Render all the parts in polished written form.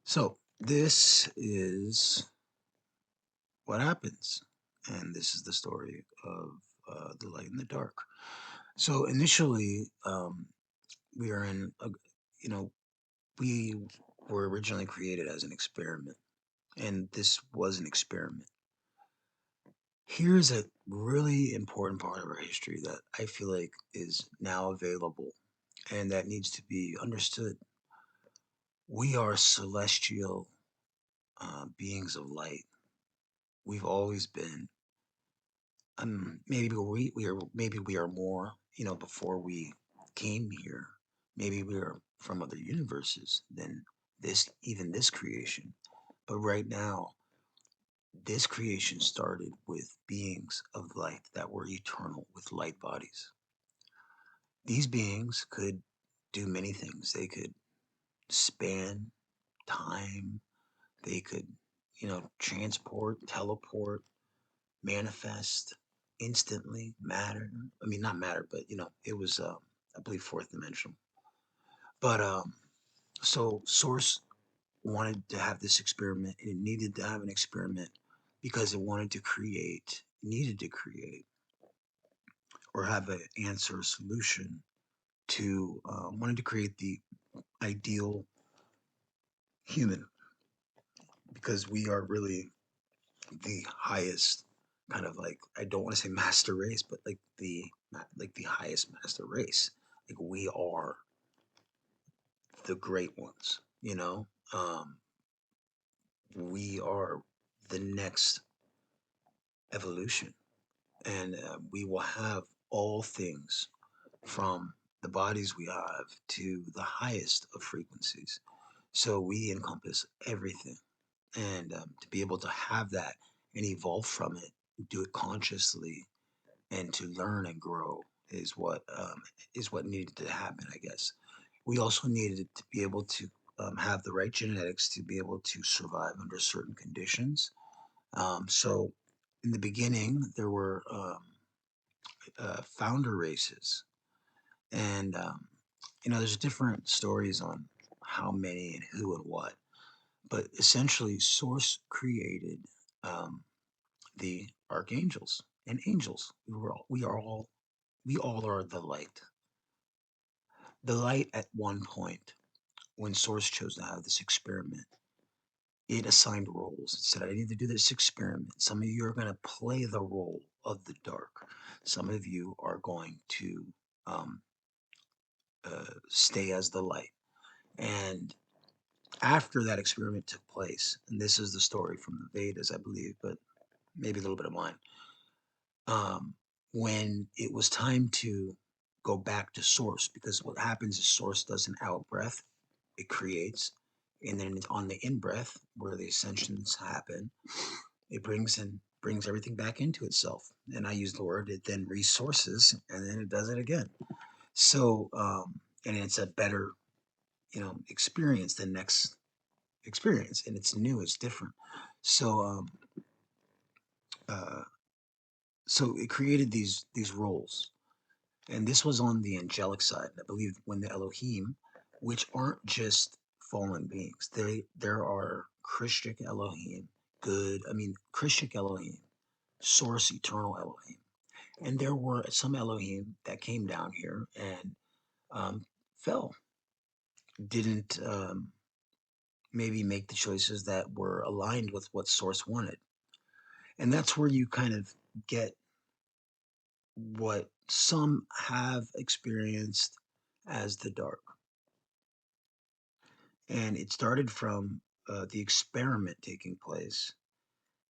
So this is what happens, and this is the story of the light and the dark. So initially, we are in a, you know, we were originally created as an experiment, and this was an experiment. Here's a really important part of our history that I feel like is now available and that needs to be understood. We are celestial beings of light. We've always been. Maybe we are more, before we came here. Maybe we are from other universes than this creation. But right now, this creation started with beings of light that were eternal with light bodies. These beings could do many things. They could span time. They could, transport, teleport, manifest instantly, matter. I mean, not matter, but it was, I believe, fourth dimensional. But so Source wanted to have this experiment, and it needed to have an experiment because it needed to create, or have an answer, solution to, wanted to create the ideal human, because we are really the highest kind of, like, I don't want to say master race, but like the highest master race. Like, we are the great ones, we are the next evolution, and we will have all things from the bodies we have to the highest of frequencies. So we encompass everything, and to be able to have that and evolve from it, do it consciously, and to learn and grow is what needed to happen, I guess. We also needed to be able to have the right genetics to be able to survive under certain conditions. So in the beginning, there were founder races, and there's different stories on how many and who and what, but essentially, Source created um, the archangels and angels. We all are the light. The light, at one point, when Source chose to have this experiment, it assigned roles. It said, I need to do this experiment. Some of you are going to play the role of the dark. Some of you are going to um, stay as the light. And after that experiment took place, and this is the story from the Vedas, I believe, but maybe a little bit of mine. When it was time to go back to Source, because what happens is Source does an out breath, it creates, and then it's on the in breath where the ascensions happen. It brings everything back into itself. And I use the word, it then resources, and then it does it again. So, and it's a better, experience the next experience, and it's new, it's different. So, uh, so it created these roles, and this was on the angelic side. I believe when the Elohim, which aren't just fallen beings, there are Christian Elohim, Christian Elohim, Source, eternal Elohim. And there were some Elohim that came down here and fell, didn't maybe make the choices that were aligned with what Source wanted. And that's where you kind of get what some have experienced as the dark. And it started from the experiment taking place.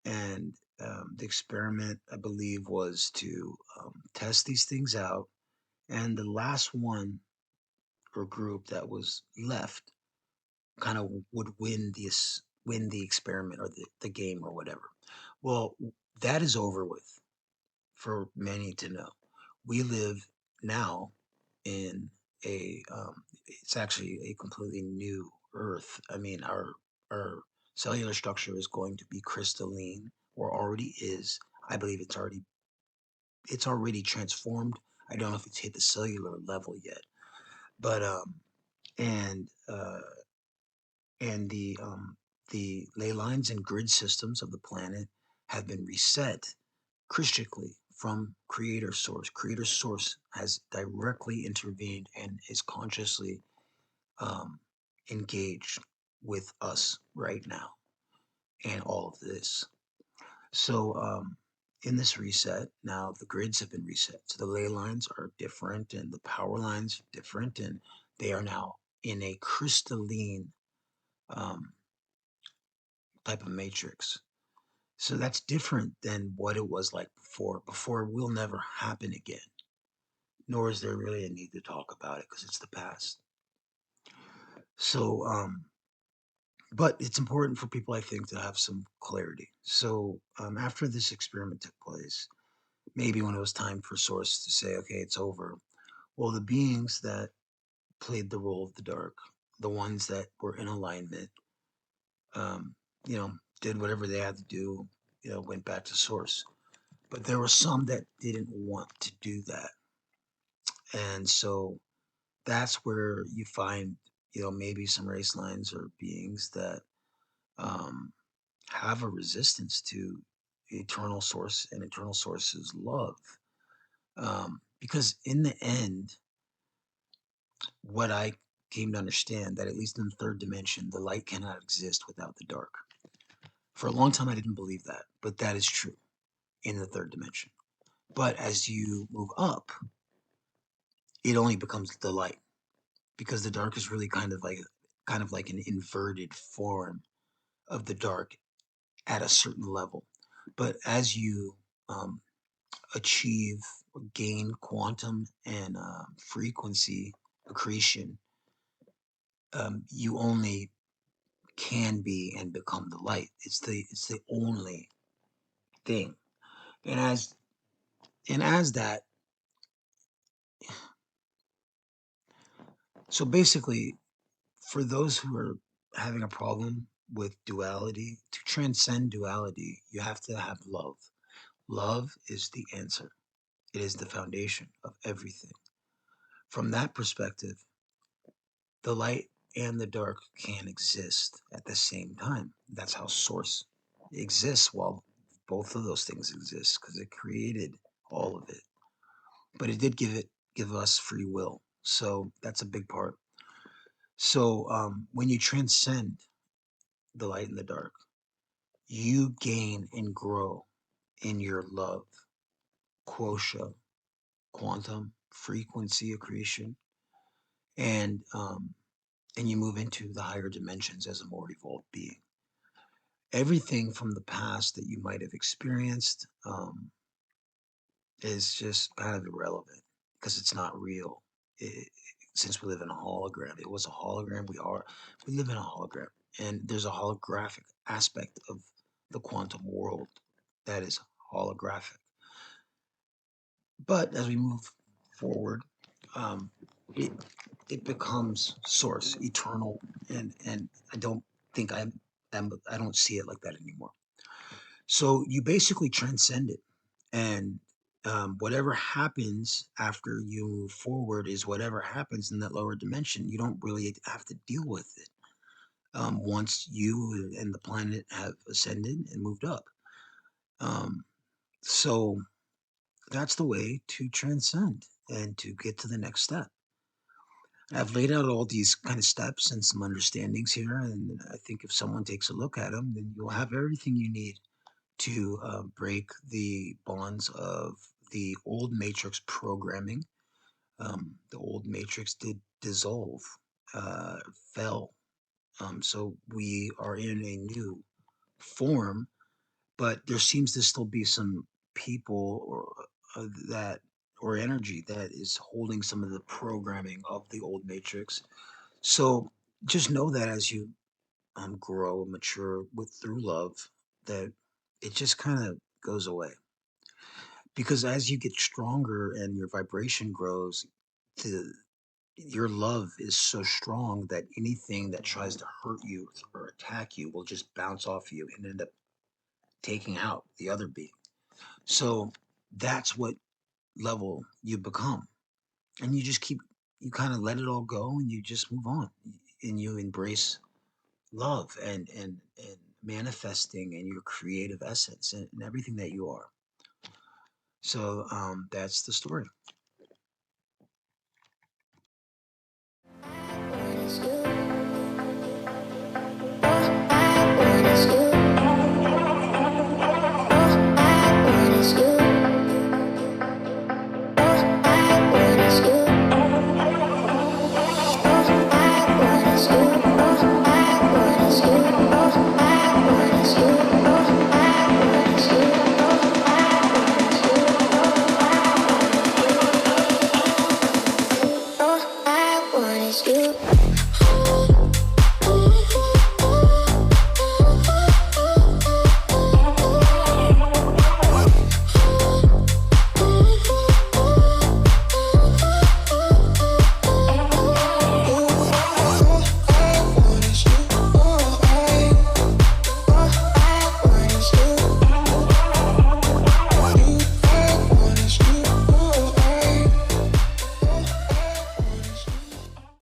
And the experiment, I believe, was to test these things out. And the last one or group that was left kind of would win the experiment, or the game, or whatever. Well, that is over with for many to know. We live now in it's actually a completely new Earth. I mean, our cellular structure is going to be crystalline, or already is. I believe it's already transformed. I don't know if it's hit the cellular level yet, but and and the ley lines and grid systems of the planet have been reset Christically from Creator Source. Creator Source has directly intervened and is consciously um, engaged with us right now and all of this. So, in this reset, now the grids have been reset. So the ley lines are different and the power lines are different, and they are now in a crystalline um, type of matrix. So that's different than what it was like before. Before will never happen again, nor is there really a need to talk about it because it's the past. So, but it's important for people, I think, to have some clarity. So, after this experiment took place, maybe when it was time for Source to say, okay, it's over, well, the beings that played the role of the dark, the ones that were in alignment, um, you know, did whatever they had to do, went back to Source. But there were some that didn't want to do that. And so that's where you find, maybe some race lines or beings that um, have a resistance to eternal source and eternal source's love. Because in the end, what I came to understand that at least in the third dimension, the light cannot exist without the dark. For a long time, I didn't believe that, but that is true in the third dimension. But as you move up, it only becomes the light because the dark is really kind of like an inverted form of the dark at a certain level. But as you um, achieve or gain quantum and frequency accretion, you only can be and become the light. It's the only thing. And as that, so basically, for those who are having a problem with duality, to transcend duality, you have to have love. Love is the answer. It is the foundation of everything. From that perspective, the light and the dark can exist at the same time. That's how Source exists while both of those things exist because it created all of it. But it did give us free will. So that's a big part. So when you transcend the light and the dark, you gain and grow in your love, quosha, quantum, frequency accretion, and you move into the higher dimensions as a more evolved being. Everything from the past that you might have experienced is just kind of irrelevant because it's not real. It, since we live in a hologram, it was a hologram. We live in a hologram, and there's a holographic aspect of the quantum world that is holographic. But as we move forward, um, it it becomes source, eternal, and I don't think I don't see it like that anymore. So you basically transcend it, and whatever happens after you move forward is whatever happens in that lower dimension. You don't really have to deal with it once you and the planet have ascended and moved up. Um, so that's the way to transcend and to get to the next step. I've laid out all these kind of steps and some understandings here, and I think if someone takes a look at them, then you'll have everything you need to break the bonds of the old matrix programming. The old matrix did dissolve, uh, fell. So we are in a new form, but there seems to still be some people that or energy that is holding some of the programming of the old matrix. So just know that as you grow and mature with through love, that it just kind of goes away. Because as you get stronger and your vibration grows, the your love is so strong that anything that tries to hurt you or attack you will just bounce off you and end up taking out the other being. So that's what level you become. And you kind of let it all go and you just move on and you embrace love and manifesting and your creative essence and everything that you are. So that's the story.